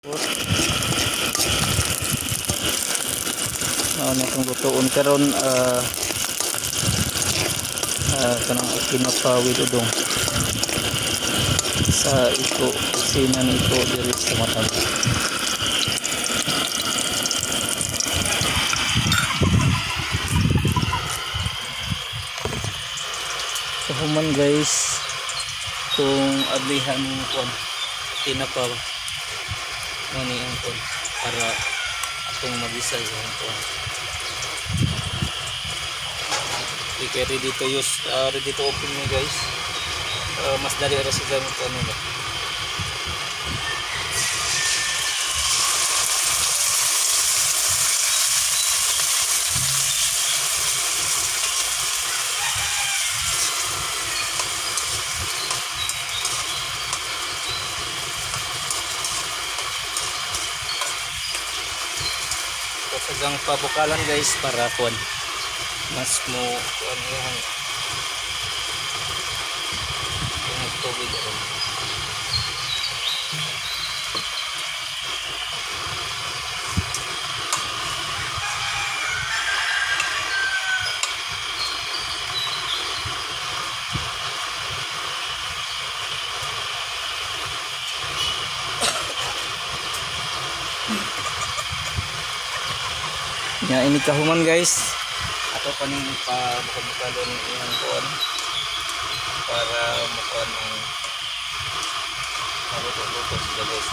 na itong lutoon karon kanang kinapawid udong sa ito kusina nito diri sa matang. So human guys itong ablihan ng kuan tinapaw mani ang kuan para atong magisa yung kuan. Okay, ready to use, ready to open mo guys. Mas dali ra sa gamit ano ba. Kasagang pabukalan guys para kuan mas mo kuan yan yung tubig ron. Ya ini kahuman guys atau paning pa buka-buka doon yung kuan para mukuan ang maluto-luto sila guys.